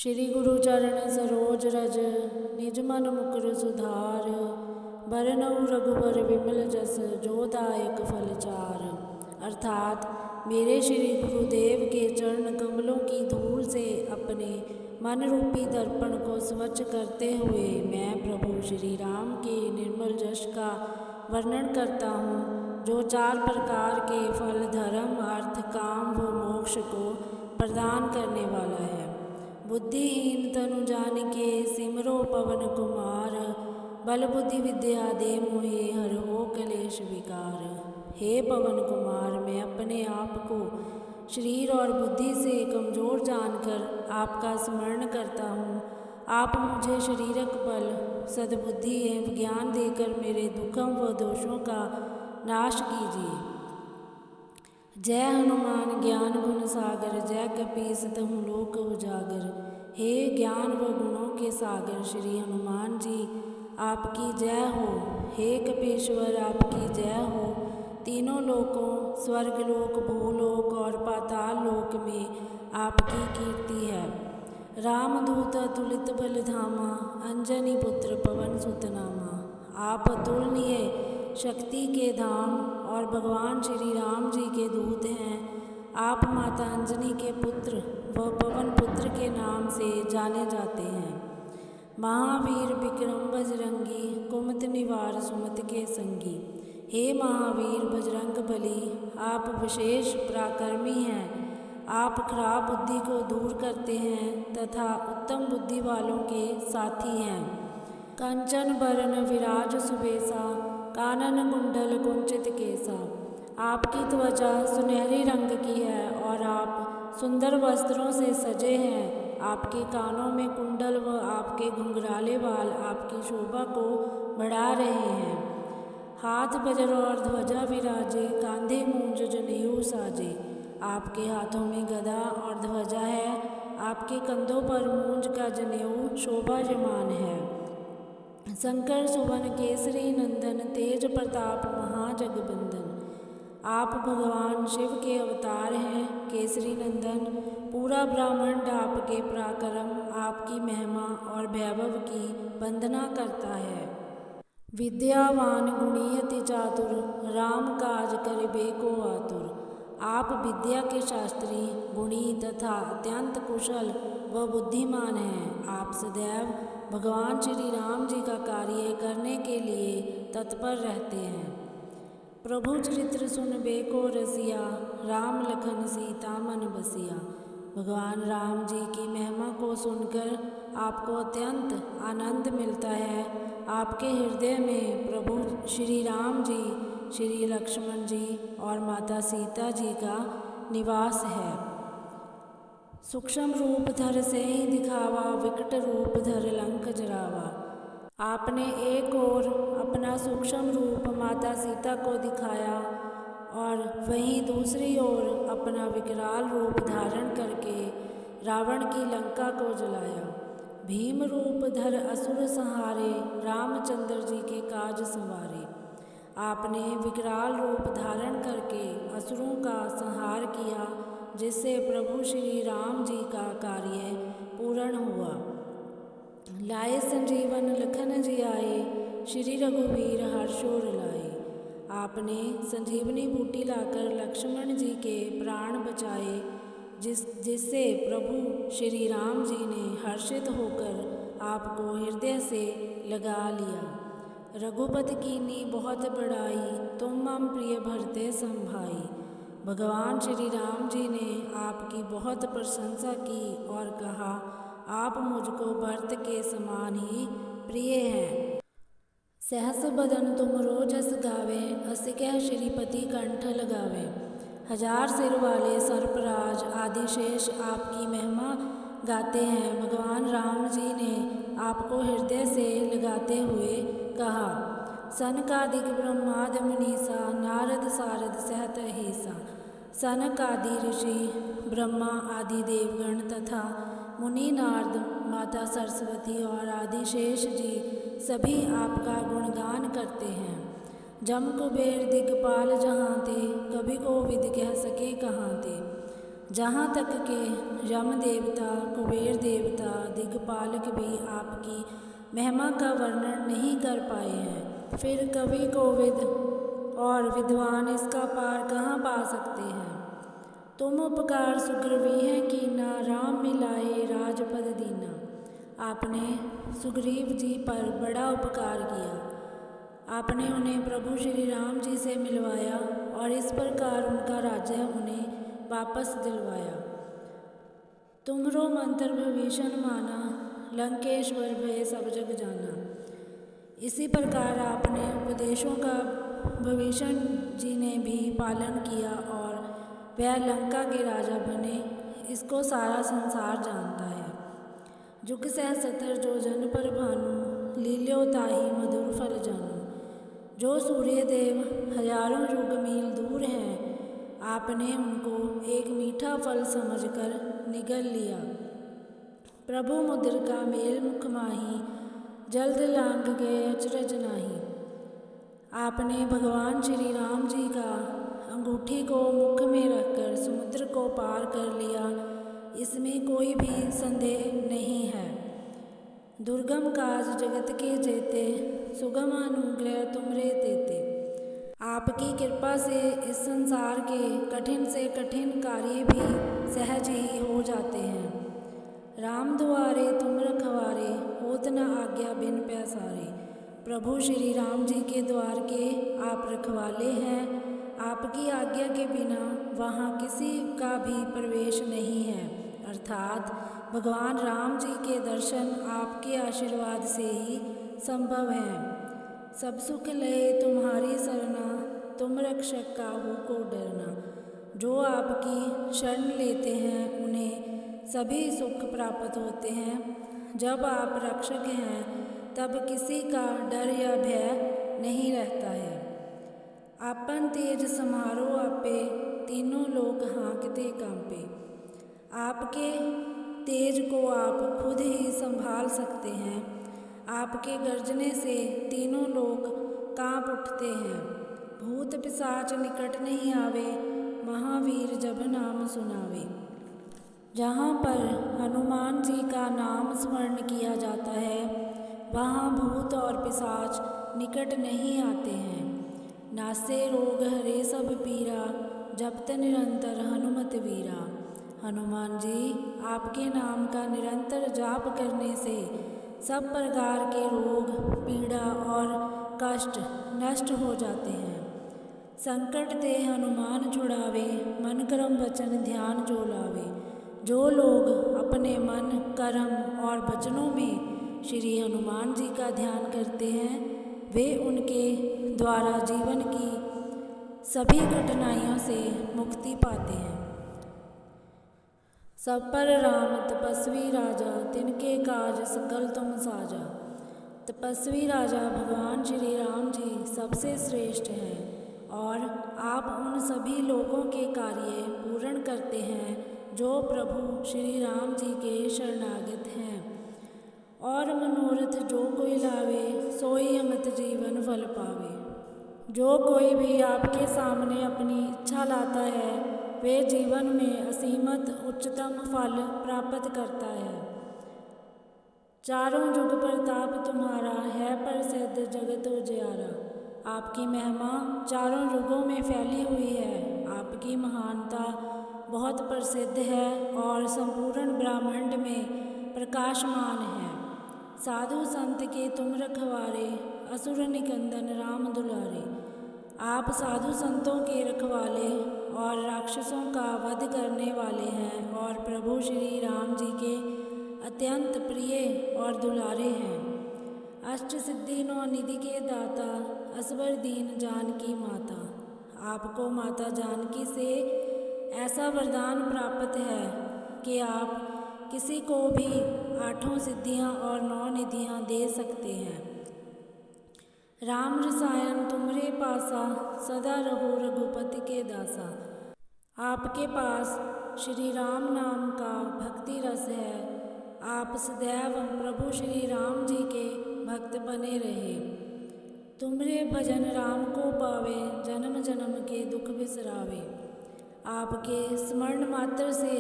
श्री गुरु चरण सरोज रज निज मन मुकुर सुधार। बरनउँ रघुबर विमल जस जो दायक फल चार। अर्थात मेरे श्री गुरुदेव के चरण कमलों की धूल से अपने मन रूपी दर्पण को स्वच्छ करते हुए मैं प्रभु श्री राम के निर्मल जश का वर्णन करता हूँ, जो 4 प्रकार के फल धर्म अर्थ काम व मोक्ष को प्रदान करने वाला है। बुद्धिहीन तनु जानिके सिमरो पवन कुमार। बल बुद्धि विद्या दे मोहे हरहो क्लेश विकार। हे पवन कुमार, मैं अपने आप को शरीर और बुद्धि से कमज़ोर जानकर आपका स्मरण करता हूँ। आप मुझे शरीरक बल सद्बुद्धि एवं ज्ञान देकर मेरे दुखों व दोषों का नाश कीजिए। जय हनुमान ज्ञान गुण सागर, जय कपीस तहुँ लोक उजागर। हे ज्ञान व गुणों के सागर श्री हनुमान जी, आपकी जय हो। हे कपीश्वर, आपकी जय हो। तीनों लोकों स्वर्गलोक, भूलोक और पाताल लोक में आपकी कीर्ति है। रामदूत अतुलित बल धामा, अंजनी पुत्र पवन सुत नामा। आप अतुलनीय शक्ति के धाम और भगवान श्री राम जी के दूत हैं। आप माता अंजनी के पुत्र व पवन पुत्र के नाम से जाने जाते हैं। महावीर विक्रम बजरंगी, कुमति निवार सुमति के संगी। हे महावीर बजरंग बली, आप विशेष पराक्रमी हैं। आप खराब बुद्धि को दूर करते हैं तथा उत्तम बुद्धि वालों के साथी हैं। कंचन बरन विराज सुबेसा, कानन कुंडल कुंचित केसा। आपकी त्वचा सुनहरी रंग की है और आप सुंदर वस्त्रों से सजे हैं। आपके कानों में कुंडल व आपके घुंघराले बाल आपकी शोभा को बढ़ा रहे हैं। हाथ वज्र और ध्वजा विराजे, कांधे मूंज जनेऊ साजे। आपके हाथों में गदा और ध्वजा है, आपके कंधों पर मूंज का जनेऊ शोभायमान है। शंकर सुवन केसरी नंदन, तेज प्रताप महाजगबंदन। आप भगवान शिव के अवतार हैं। केसरी नंदन, पूरा ब्रह्मांड आपके पराक्रम, आपकी महिमा और वैभव की वंदना करता है। विद्यावान गुणी अति चातुर, राम काज करिबे को आतुर। आप विद्या के शास्त्री, गुणी तथा अत्यंत कुशल व बुद्धिमान हैं। आप सदैव भगवान श्री राम जी का कार्य करने के लिए तत्पर रहते हैं। प्रभु चरित्र सुनबे को रसिया, राम लखन सीता मन बसिया। भगवान राम जी की महिमा को सुनकर आपको अत्यंत आनंद मिलता है। आपके हृदय में प्रभु श्री राम जी, श्री लक्ष्मण जी और माता सीता जी का निवास है। सूक्ष्म रूप धर से ही दिखावा, विकट रूप धर लंक जरावा। आपने एक ओर अपना सूक्ष्म रूप माता सीता को दिखाया और वहीं दूसरी ओर अपना विकराल रूप धारण करके रावण की लंका को जलाया। भीम रूप धर असुर संहारे, रामचंद्र जी के काज संवारे। आपने विकराल रूप धारण करके असुरों का संहार किया, जिससे प्रभु श्री राम जी का कार्य पूर्ण हुआ। लाए संजीवन लखन जी आए, श्री रघुवीर हर्षोर लाए। आपने संजीवनी बूटी लाकर लक्ष्मण जी के प्राण बचाए, जिससे प्रभु श्री राम जी ने हर्षित होकर आपको हृदय से लगा लिया। रघुपति कीनी बहुत बड़ाई, तुम मम प्रिय भरते संभाई। भगवान श्री राम जी ने आपकी बहुत प्रशंसा की और कहा, आप मुझको भरत के समान ही प्रिय हैं। सहस बदन तुम रोजस गावे, हंस कह श्रीपति कंठ लगावे। 1000 सिर वाले सर्पराज आदिशेष आपकी महिमा गाते हैं। भगवान राम जी ने आपको हृदय से लगाते हुए कहा, सनकादिक ब्रह्मादि मुनीसा, नारद सारद सहत अहिसा। सनक आदि ऋषि, ब्रह्मा आदि देवगण तथा मुनि नारद, माता सरस्वती और आदिशेष जी सभी आपका गुणगान करते हैं। जम कुबेर दिगपाल जहाँ थे, कभी कोविद कह सके कहाँ थे। जहाँ तक के यम देवता, कुबेर देवता, दिग्पालक भी आपकी महिमा का वर्णन नहीं कर पाए हैं, फिर कवि कोविद और विद्वान इसका पार कहाँ पा सकते हैं। तुम उपकार सुग्रीवी हैं कीना, राम मिलाए राजपद दीना। आपने सुग्रीव जी पर बड़ा उपकार किया। आपने उन्हें प्रभु श्री राम जी से मिलवाया और इस प्रकार उनका राज्य उन्हें वापस दिलवाया। तुमरो मंत्र विभीषण माना, लंकेश्वर भय सब जग जाना। इसी प्रकार आपने उपदेशों का विभीषण जी ने भी पालन किया और वह लंका के राजा बने। इसको सारा संसार जानता है। जुग सहस्त्र जो जन पर भानु, लील्यो ताहि मधुर फल जानू। जो सूर्य देव हजारों युग मील दूर हैं, आपने उनको एक मीठा फल समझकर निगल लिया। प्रभु मुद्रिका मेल मुख माही, जल्द लांग गए अचरज नाही। आपने भगवान श्री राम जी का अंगूठी को मुख में रखकर समुद्र को पार कर लिया, इसमें कोई भी संदेह नहीं है। दुर्गम काज जगत के जेते, सुगम अनुग्रह तुमरे तेते। आपकी कृपा से इस संसार के कठिन से कठिन कार्य भी सहज ही हो जाते हैं। राम दुआरे तुम रखवारे, होत न आज्ञा बिन पैसारे। प्रभु श्री राम जी के द्वार के आप रखवाले हैं। आपकी आज्ञा के बिना वहाँ किसी का भी प्रवेश नहीं है, अर्थात भगवान राम जी के दर्शन आपके आशीर्वाद से ही संभव है। सब सुख लहे तुम्हारी सरना, तुम रक्षक काहू को डरना। जो आपकी शरण लेते हैं उन्हें सभी सुख प्राप्त होते हैं। जब आप रक्षक हैं तब किसी का डर या भय नहीं रहता है। आपन तेज समारो आपे, तीनों लोग हाँकते कांपे। आपके तेज को आप खुद ही संभाल सकते हैं। आपके गर्जने से तीनों लोग कांप उठते हैं। भूत पिशाच निकट नहीं आवे, महावीर जब नाम सुनावे। जहाँ पर हनुमान जी का नाम स्मरण किया जाता है, वहाँ भूत और पिशाच निकट नहीं आते हैं। नासे रोग हरे सब पीरा, जपत निरंतर हनुमत वीरा। हनुमान जी आपके नाम का निरंतर जाप करने से सब प्रकार के रोग, पीड़ा और कष्ट नष्ट हो जाते हैं। संकट ते हनुमान छुड़ावे, मन कर्म वचन ध्यान जो लावे। जो लोग अपने मन, कर्म और वचनों में श्री हनुमान जी का ध्यान करते हैं, वे उनके द्वारा जीवन की सभी कठिनाइयों से मुक्ति पाते हैं। सब पर राम तपस्वी राजा, तिनके काज सकल तुम साजा। तपस्वी राजा भगवान श्री राम जी सबसे श्रेष्ठ हैं और आप उन सभी लोगों के कार्य पूर्ण करते हैं जो प्रभु श्री राम जी के शरणागत हैं। और मनोरथ जो कोई लावे, सोई अमित जीवन फल पावे। जो कोई भी आपके सामने अपनी इच्छा लाता है, वे जीवन में असीमत उच्चतम फल प्राप्त करता है। चारों युग प्रताप तुम्हारा, है प्रसिद्ध जगत उजियारा। आपकी महिमा चारों युगों में फैली हुई है। आपकी महानता बहुत प्रसिद्ध है और संपूर्ण ब्रह्मांड में प्रकाशमान है। साधु संत के तुम रखवारे, असुर निकंदन राम दुलारे। आप साधु संतों के रखवाले और राक्षसों का वध करने वाले हैं और प्रभु श्री राम जी के अत्यंत प्रिय और दुलारे हैं। अष्ट सिद्धि नौ निधि के दाता, असबर दीन जानकी माता। आपको माता जानकी से ऐसा वरदान प्राप्त है कि आप किसी को भी 8 सिद्धियां और 9 निधियां दे सकते हैं। राम रसायन तुमरे पासा, सदा रहो रघुपति के दासा। आपके पास श्री राम नाम का भक्ति रस है। आप सदैव प्रभु श्री राम जी के भक्त बने रहे। तुमरे भजन राम को पावे, जन्म जन्म के दुख बिसरावे। आपके स्मरण मात्र से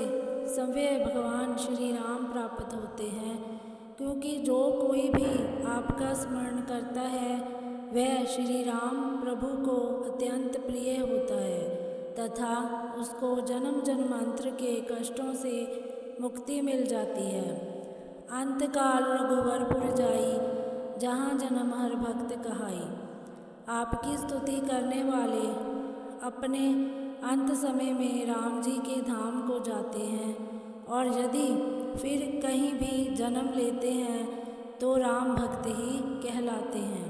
स्वयं भगवान श्री राम प्राप्त होते हैं, क्योंकि जो कोई भी आपका स्मरण करता है वह श्री राम प्रभु को अत्यंत प्रिय होता है तथा उसको जन्म जन्मांतर के कष्टों से मुक्ति मिल जाती है। अंतकाल रघुवरपुर जाई, जहाँ जन्म हर भक्त कहाई। आपकी स्तुति करने वाले अपने अंत समय में राम जी के धाम को जाते हैं, और यदि फिर कहीं भी जन्म लेते हैं तो राम भक्त ही कहलाते हैं।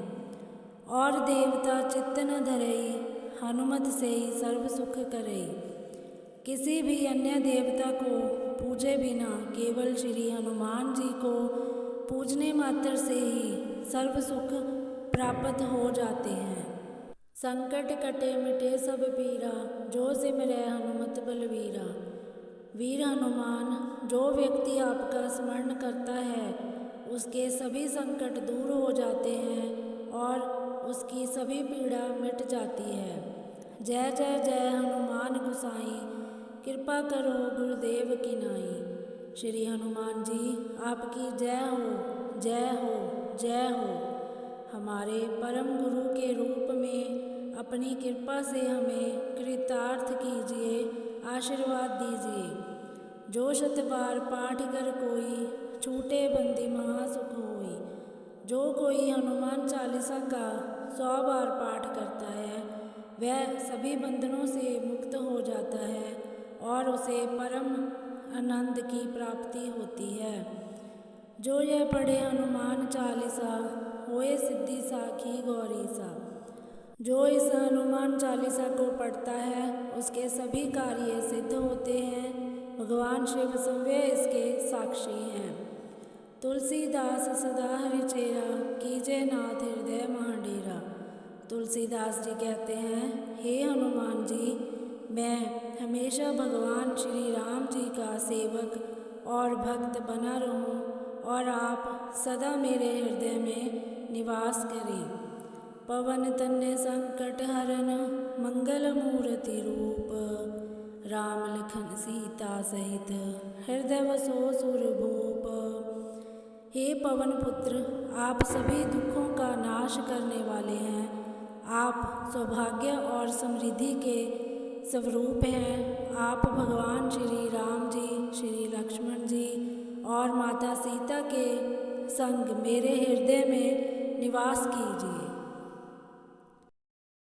और देवता चित्त न धरई, हनुमत से ही सर्व सुख करई। किसी भी अन्य देवता को पूजे बिना केवल श्री हनुमान जी को पूजने मात्र से ही सर्व सुख प्राप्त हो जाते हैं। संकट कटे मिटे सब पीरा, जो सिमरै हनुमत बलवीरा। वीर हनुमान, जो व्यक्ति आपका स्मरण करता है उसके सभी संकट दूर हो जाते हैं और उसकी सभी पीड़ा मिट जाती है। जय जय जय हनुमान गुसाई, कृपा करो गुरुदेव की नाई। श्री हनुमान जी आपकी जय हो, जय हो, जय हो। हमारे परम गुरु के रूप में अपनी कृपा से हमें कृतार्थ कीजिए, आशीर्वाद दीजिए। जो शत बार पाठ कर कोई, छूटे बंदी महासुख होई। जो कोई हनुमान चालीसा का 100 बार पाठ करता है वह सभी बंधनों से मुक्त हो जाता है और उसे परम आनंद की प्राप्ति होती है। जो यह पढ़े हनुमान चालीसा, होए सिद्धि साखी गौरी सा। जो इस हनुमान चालीसा को पढ़ता है उसके सभी कार्य सिद्ध होते हैं। भगवान शिव स्वयं इसके साक्षी हैं। तुलसीदास सदा हरिचेरा, कीजे नाथ हृदय महाडेरा। तुलसीदास जी कहते हैं, हे हनुमान जी, मैं हमेशा भगवान श्री राम जी का सेवक और भक्त बना रहूं और आप सदा मेरे हृदय में निवास करें। पवन तनय संकट हरन, मंगल मूर्ति रूप। राम लखन सीता सहित, हृदय वसो सुरभूप। हे पवन पुत्र, आप सभी दुखों का नाश करने वाले हैं। आप सौभाग्य और समृद्धि के स्वरूप हैं। आप भगवान श्री राम जी, श्री लक्ष्मण जी और माता सीता के संग मेरे हृदय में निवास कीजिए।